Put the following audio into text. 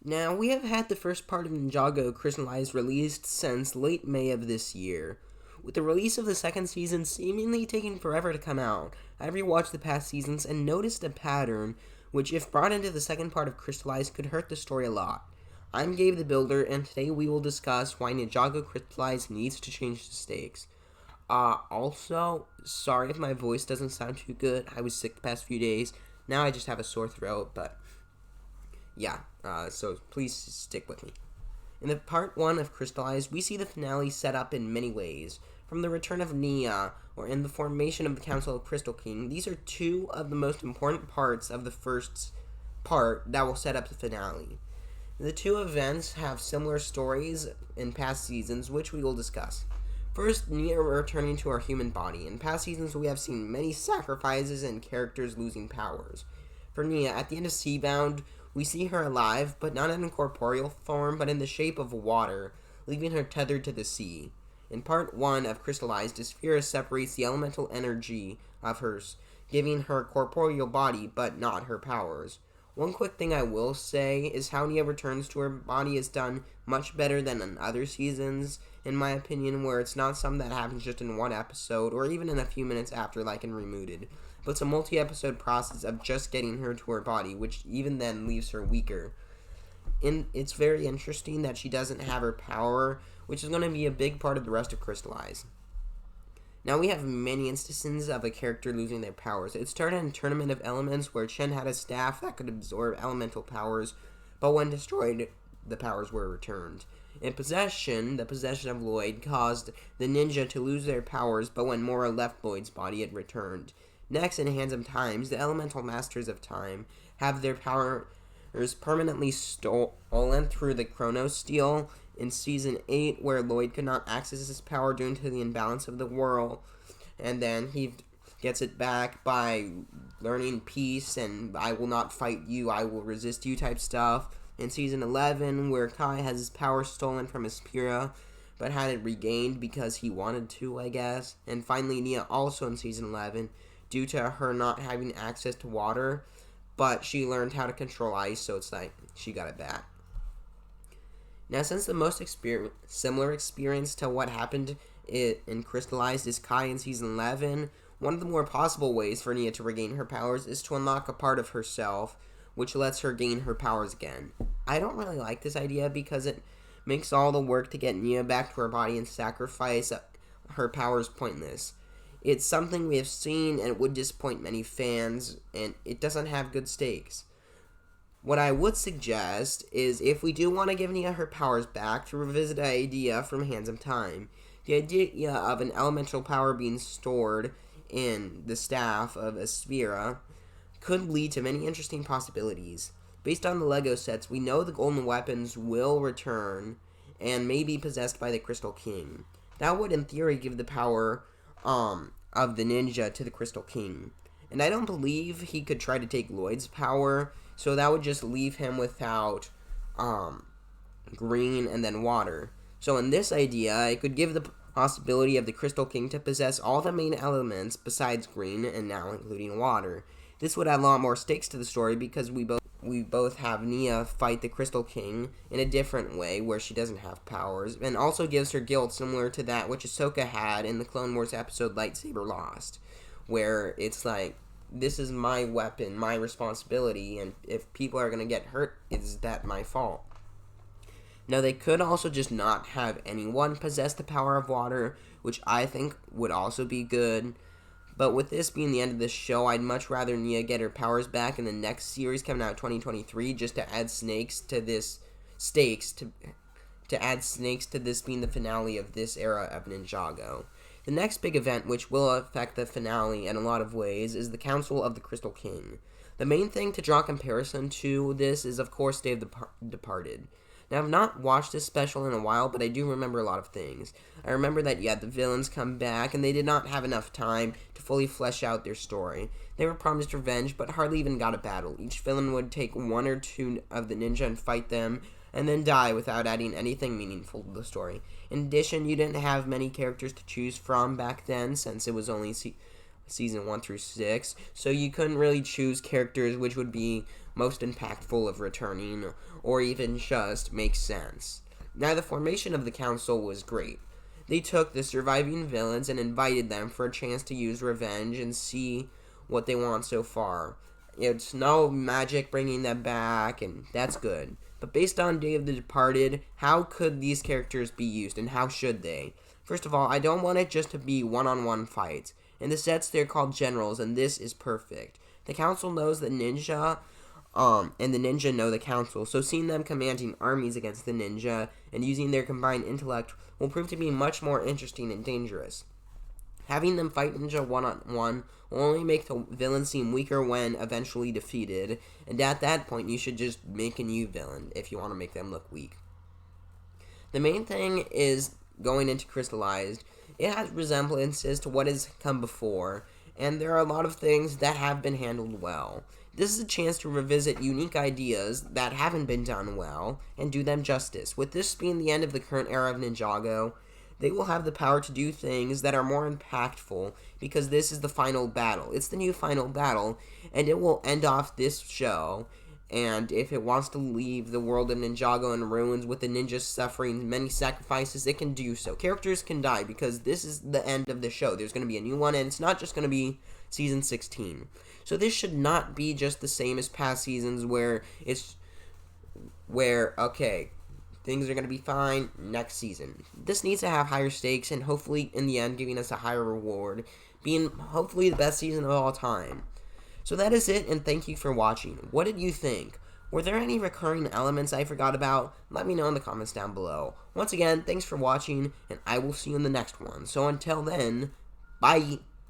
Now, we have had the first part of Ninjago Crystalized released since late May of this year, with the release of the second season seemingly taking forever to come out. I rewatched the past seasons and noticed a pattern which, if brought into the second part of Crystalized, could hurt the story a lot. I'm Gabe the Builder, and today we will discuss why Ninjago Crystalized needs to change the stakes. Also, sorry if my voice doesn't sound too good. I was sick the past few days. Now I just have a sore throat, but yeah, so please stick with me. In the part 1 of Crystallized, we see the finale set up in many ways. From the return of Nia, or in the formation of the Council of Crystal King, these are two of the most important parts of the first part that will set up the finale. The two events have similar stories in past seasons, which we will discuss. First, Nia returning to her human body. In past seasons, we have seen many sacrifices and characters losing powers. For Nia, at the end of Seabound, we see her alive, but not in corporeal form, but in the shape of water, leaving her tethered to the sea. In part 1 of Crystallized, Asphira separates the elemental energy of hers, giving her corporeal body, but not her powers. One quick thing I will say is how Nia returns to her body is done much better than in other seasons, in my opinion, where it's not something that happens just in one episode, or even in a few minutes after, like in Remooted, but it's a multi-episode process of just getting her to her body, which even then leaves her weaker. It's very interesting that she doesn't have her power, which is going to be a big part of the rest of Crystallize. Now we have many instances of a character losing their powers. It started in Tournament of Elements, where Chen had a staff that could absorb elemental powers, but when destroyed, the powers were returned. In Possession, the possession of Lloyd caused the ninja to lose their powers, but when Mora left Lloyd's body, it returned. Next, in Hands of Times, the Elemental Masters of Time have their powers permanently stolen through the Chronos Steel in Season 8, where Lloyd could not access his power due to the imbalance of the world, and then he gets it back by learning peace and I will not fight you, I will resist you type stuff. In Season 11, where Kai has his power stolen from Aspira, but had it regained because he wanted to, I guess. And finally, Nia also in Season 11, due to her not having access to water, but she learned how to control ice, so it's like she got it back. Now, since the most similar experience to what happened in Crystallized is Kai in Season 11, one of the more possible ways for Nia to regain her powers is to unlock a part of herself, which lets her gain her powers again. I don't really like this idea because it makes all the work to get Nia back to her body and sacrifice her powers pointless. It's something we have seen and it would disappoint many fans, and it doesn't have good stakes. What I would suggest is if we do want to give Nia her powers back, to revisit the idea from Hands of Time. The idea of an elemental power being stored in the staff of Aspira could lead to many interesting possibilities. Based on the Lego sets, we know the golden weapons will return and may be possessed by the Crystal King. That would, in theory, give the power of the ninja to the Crystal King. And I don't believe he could try to take Lloyd's power, so that would just leave him without green and then water. So in this idea, it could give the possibility of the Crystal King to possess all the main elements besides green and now including water. This would add a lot more stakes to the story because we both have Nia fight the Crystal King in a different way where she doesn't have powers, and also gives her guilt similar to that which Ahsoka had in the Clone Wars episode Lightsaber Lost, where it's like, this is my weapon, my responsibility, and if people are going to get hurt, is that my fault? Now, they could also just not have anyone possess the power of water, which I think would also be good. But with this being the end of this show, I'd much rather Nia get her powers back in the next series coming out in 2023, just to add snakes to this to add snakes to this being the finale of this era of Ninjago. The next big event, which will affect the finale in a lot of ways, is the Council of the Crystal King. The main thing to draw comparison to this is, of course, Day of the Departed. Now, I've not watched this special in a while, but I do remember a lot of things. I remember that, the villains come back, and they did not have enough time to fully flesh out their story. They were promised revenge, but hardly even got a battle. Each villain would take one or two of the ninja and fight them, and then die without adding anything meaningful to the story. In addition, you didn't have many characters to choose from back then, since it was only season 1 through 6, so you couldn't really choose characters which would be most impactful of returning, or even just make sense. Now, the formation of the council was great. They took the surviving villains and invited them for a chance to use revenge and see what they want so far. It's no magic bringing them back, and that's good. But based on Day of the Departed, how could these characters be used, and how should they? First of all, I don't want it just to be one-on-one fights. In the sets, they're called generals, and this is perfect. The council knows the ninja, and the ninja know the council, so seeing them commanding armies against the ninja and using their combined intellect will prove to be much more interesting and dangerous. Having them fight ninja one-on-one will only make the villain seem weaker when eventually defeated, and at that point you should just make a new villain if you want to make them look weak. The main thing is going into Crystalized. It has resemblances to what has come before, and there are a lot of things that have been handled well. This is a chance to revisit unique ideas that haven't been done well and do them justice. With this being the end of the current era of Ninjago, they will have the power to do things that are more impactful because this is the final battle. It's the new final battle, and it will end off this show. And if it wants to leave the world of Ninjago in ruins with the ninjas suffering many sacrifices, it can do so. Characters can die because this is the end of the show. There's going to be a new one, and it's not just going to be Season 16. So this should not be just the same as past seasons where okay, things are going to be fine next season. This needs to have higher stakes and hopefully in the end giving us a higher reward, being hopefully the best season of all time. So that is it, and thank you for watching. What did you think? Were there any recurring elements I forgot about? Let me know in the comments down below. Once again, thanks for watching, and I will see you in the next one. So until then, bye!